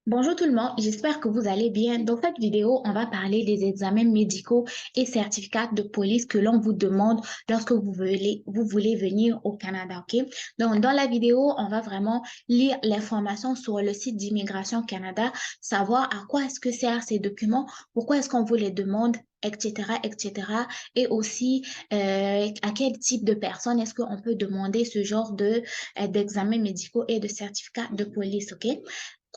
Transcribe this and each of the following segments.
Bonjour tout le monde, j'espère que vous allez bien. Dans cette vidéo, on va parler des examens médicaux et certificats de police que l'on vous demande lorsque vous voulez venir au Canada, ok? Donc, dans la vidéo, on va vraiment lire l'information sur le site d'Immigration Canada, savoir à quoi est-ce que servent ces documents, pourquoi est-ce qu'on vous les demande, etc., etc. Et aussi, à quel type de personnes est-ce qu'on peut demander ce genre d'examens médicaux et de certificats de police, ok?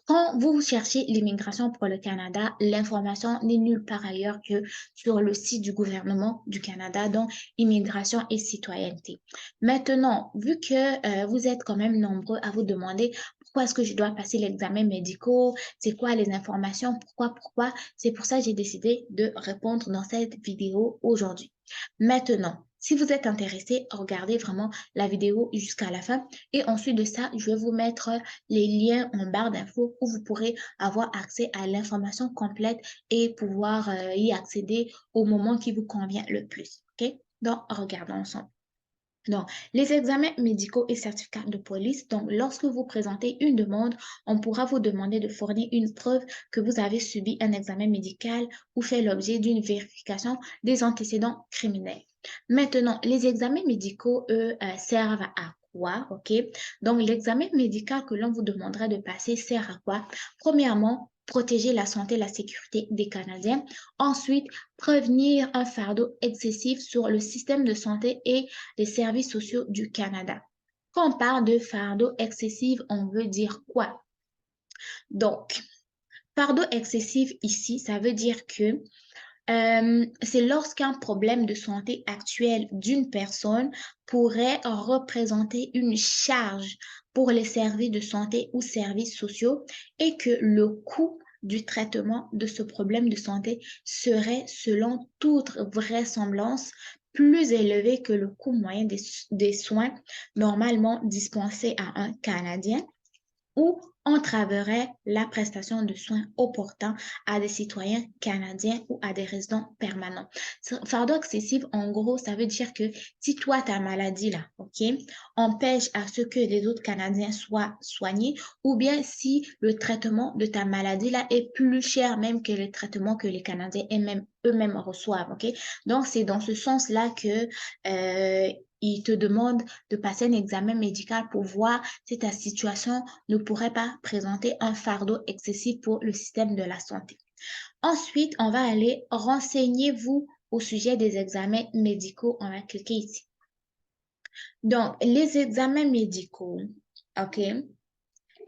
Quand vous cherchez l'immigration pour le Canada, l'information n'est nulle part ailleurs que sur le site du gouvernement du Canada, donc Immigration et Citoyenneté. Maintenant, vu que vous êtes quand même nombreux à vous demander pourquoi est-ce que je dois passer l'examen médical, c'est quoi les informations, pourquoi, c'est pour ça que j'ai décidé de répondre dans cette vidéo aujourd'hui. Maintenant, si vous êtes intéressé, regardez vraiment la vidéo jusqu'à la fin et ensuite de ça, je vais vous mettre les liens en barre d'infos où vous pourrez avoir accès à l'information complète et pouvoir y accéder au moment qui vous convient le plus. OK? Donc, regardons ensemble. Donc, les examens médicaux et certificats de police. Donc, lorsque vous présentez une demande, on pourra vous demander de fournir une preuve que vous avez subi un examen médical ou fait l'objet d'une vérification des antécédents criminels. Maintenant, les examens médicaux, eux, servent à quoi? OK? Donc, l'examen médical que l'on vous demanderait de passer sert à quoi? Premièrement, protéger la santé et la sécurité des Canadiens. Ensuite, prévenir un fardeau excessif sur le système de santé et les services sociaux du Canada. Quand on parle de fardeau excessif, on veut dire quoi? Donc, fardeau excessif ici, ça veut dire que c'est lorsqu'un problème de santé actuel d'une personne pourrait représenter une charge pour les services de santé ou services sociaux et que le coût du traitement de ce problème de santé serait, selon toute vraisemblance, plus élevé que le coût moyen des soins normalement dispensés à un Canadien ou entraverait la prestation de soins opportuns à des citoyens canadiens ou à des résidents permanents. Fardeau excessif, en gros, ça veut dire que si toi, ta maladie là, OK, empêche à ce que les autres Canadiens soient soignés, ou bien si le traitement de ta maladie là est plus cher même que le traitement que les Canadiens eux-mêmes reçoivent, OK? Donc, c'est dans ce sens-là que ils te demandent de passer un examen médical pour voir si ta situation ne pourrait pas présenter un fardeau excessif pour le système de la santé. Ensuite, on va aller renseignez-vous au sujet des examens médicaux. On va cliquer ici. Donc, les examens médicaux, OK?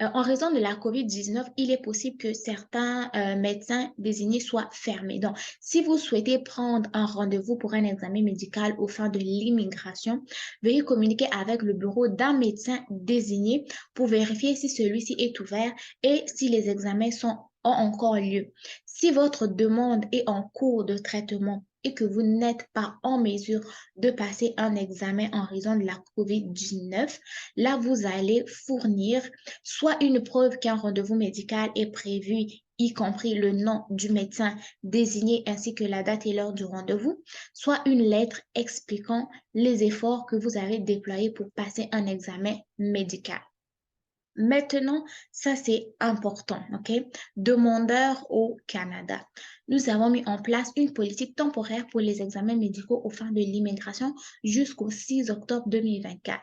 En raison de la COVID-19, il est possible que certains médecins désignés soient fermés. Donc, si vous souhaitez prendre un rendez-vous pour un examen médical au fin de l'immigration, veuillez communiquer avec le bureau d'un médecin désigné pour vérifier si celui-ci est ouvert et si les examens ont encore lieu. Si votre demande est en cours de traitement et que vous n'êtes pas en mesure de passer un examen en raison de la COVID-19, là, vous allez fournir soit une preuve qu'un rendez-vous médical est prévu, y compris le nom du médecin désigné ainsi que la date et l'heure du rendez-vous, soit une lettre expliquant les efforts que vous avez déployés pour passer un examen médical. Maintenant, ça c'est important, OK? Demandeur au Canada. Nous avons mis en place une politique temporaire pour les examens médicaux aux fins de l'immigration jusqu'au 6 octobre 2024.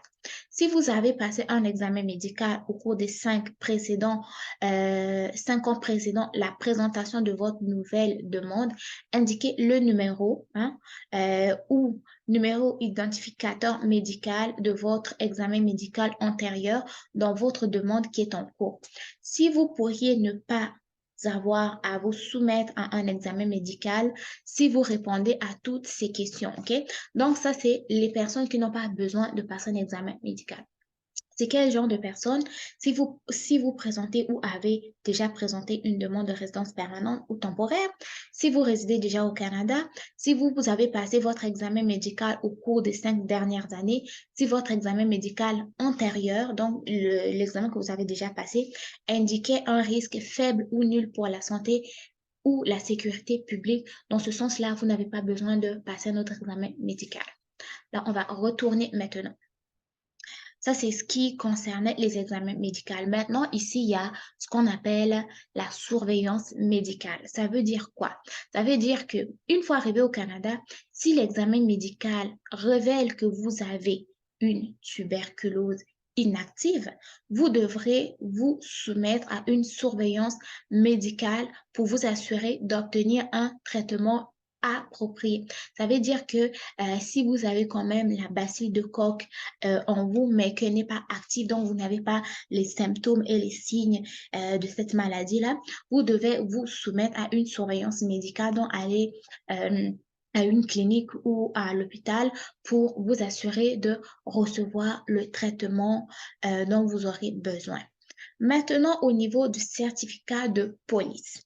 Si vous avez passé un examen médical au cours des 5 ans précédents la présentation de votre nouvelle demande, indiquez le numéro ou numéro identificateur médical de votre examen médical antérieur dans votre demande qui est en cours. Si vous pourriez ne pas avoir à vous soumettre à un examen médical si vous répondez à toutes ces questions, OK? Donc, ça, c'est les personnes qui n'ont pas besoin de passer un examen médical. C'est quel genre de personne? Si vous présentez ou avez déjà présenté une demande de résidence permanente ou temporaire, si vous résidez déjà au Canada, si vous avez passé votre examen médical au cours des 5 dernières années, si votre examen médical antérieur, donc l'examen que vous avez déjà passé, indiquait un risque faible ou nul pour la santé ou la sécurité publique. Dans ce sens-là, vous n'avez pas besoin de passer notre examen médical. Là, on va retourner maintenant. Ça, c'est ce qui concernait les examens médicaux. Maintenant, ici, il y a ce qu'on appelle la surveillance médicale. Ça veut dire quoi? Ça veut dire que une fois arrivé au Canada, si l'examen médical révèle que vous avez une tuberculose inactive, vous devrez vous soumettre à une surveillance médicale pour vous assurer d'obtenir un traitement approprié. Ça veut dire que si vous avez quand même la bacille de Koch en vous, mais qu'elle n'est pas active, donc vous n'avez pas les symptômes et les signes de cette maladie-là, vous devez vous soumettre à une surveillance médicale, donc aller à une clinique ou à l'hôpital pour vous assurer de recevoir le traitement dont vous aurez besoin. Maintenant, au niveau du certificat de police.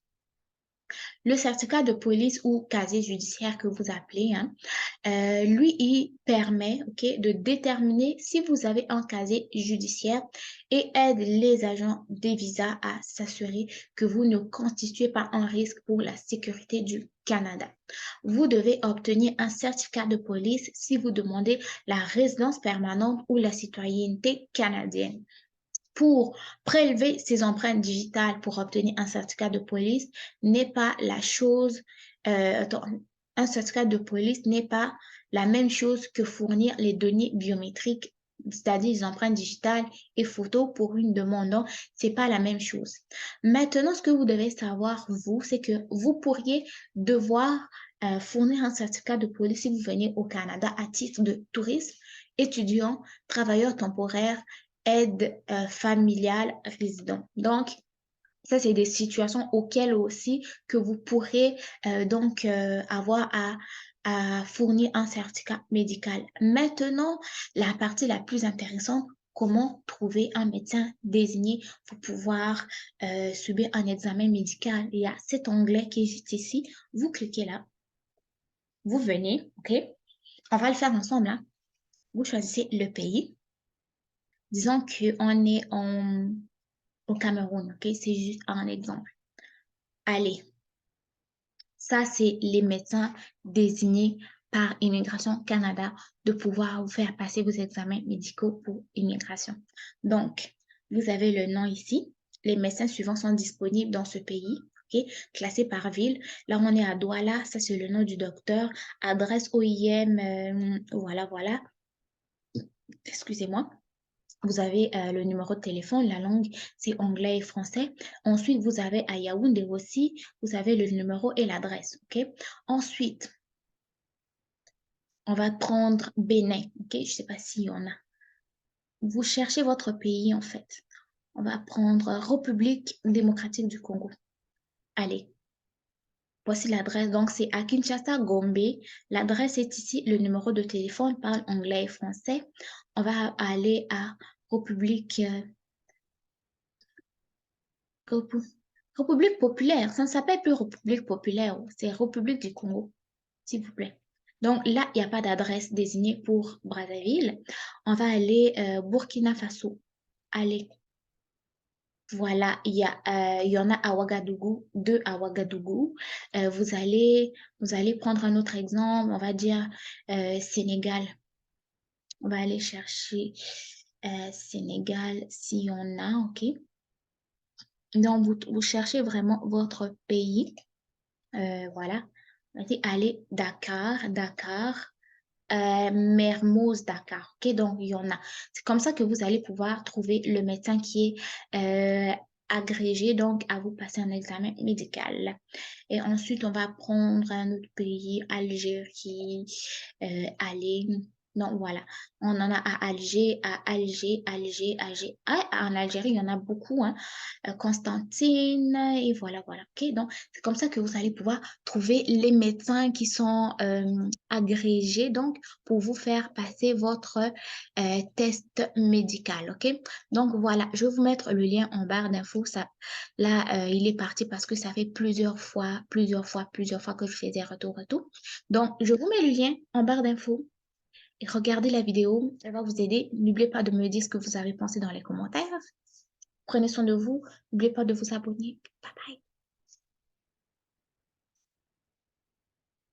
Le certificat de police ou casier judiciaire que vous appelez, hein, lui, il permet de déterminer si vous avez un casier judiciaire et aide les agents des visas à s'assurer que vous ne constituez pas un risque pour la sécurité du Canada. Vous devez obtenir un certificat de police si vous demandez la résidence permanente ou la citoyenneté canadienne. Pour prélever ces empreintes digitales pour obtenir un certificat de police n'est pas la chose, un certificat de police n'est pas la même chose que fournir les données biométriques, c'est-à-dire les empreintes digitales et photos pour une demande. Donc, c'est pas la même chose. Maintenant, ce que vous devez savoir, vous, c'est que vous pourriez devoir fournir un certificat de police si vous venez au Canada à titre de touriste, étudiant, travailleur temporaire, aide familiale résident. Donc, ça, c'est des situations auxquelles aussi que vous pourrez avoir à fournir un certificat médical. Maintenant, la partie la plus intéressante, comment trouver un médecin désigné pour pouvoir subir un examen médical. Il y a cet onglet qui est juste ici. Vous cliquez là. Vous venez, OK? On va le faire ensemble, hein? Vous choisissez le pays. Disons qu'on est au Cameroun, OK? C'est juste un exemple. Allez, ça, c'est les médecins désignés par Immigration Canada de pouvoir vous faire passer vos examens médicaux pour immigration. Donc, vous avez le nom ici. Les médecins suivants sont disponibles dans ce pays, OK? Classés par ville. Là, on est à Douala. Ça, c'est le nom du docteur. Adresse OIM, voilà. Excusez-moi. Vous avez le numéro de téléphone, la langue, c'est anglais et français. Ensuite, vous avez à Yaoundé aussi, vous avez le numéro et l'adresse, OK? Ensuite, on va prendre Bénin, OK? Je ne sais pas s'il y en a. Vous cherchez votre pays, en fait. On va prendre République démocratique du Congo. Allez, voici l'adresse. Donc, c'est à Kinshasa, Gombe. L'adresse est ici. Le numéro de téléphone parle anglais et français. On va aller à République... République populaire, ça ne s'appelle plus République populaire, c'est République du Congo, s'il vous plaît. Donc là, il n'y a pas d'adresse désignée pour Brazzaville. On va aller Burkina Faso. Allez, voilà, il y en a à Ouagadougou, deux à Ouagadougou. Vous allez prendre un autre exemple, on va dire Sénégal. On va aller chercher Sénégal si on a, OK? Donc, vous cherchez vraiment votre pays. Voilà. Allez, Dakar, Mermoz, Dakar. OK, donc il y en a. C'est comme ça que vous allez pouvoir trouver le médecin qui est agrégé, donc à vous passer un examen médical. Et ensuite, on va prendre un autre pays, Algérie, allez. Donc voilà, on en a à Alger, Alger. Ah, en Algérie, il y en a beaucoup, hein. Constantine, et voilà. OK, donc c'est comme ça que vous allez pouvoir trouver les médecins qui sont agrégés, donc pour vous faire passer votre test médical, OK? Donc voilà, je vais vous mettre le lien en barre d'infos. Là, il est parti parce que ça fait plusieurs fois que je faisais retour. Donc, je vous mets le lien en barre d'infos. Et regardez la vidéo, ça va vous aider. N'oubliez pas de me dire ce que vous avez pensé dans les commentaires. Prenez soin de vous. N'oubliez pas de vous abonner. Bye bye.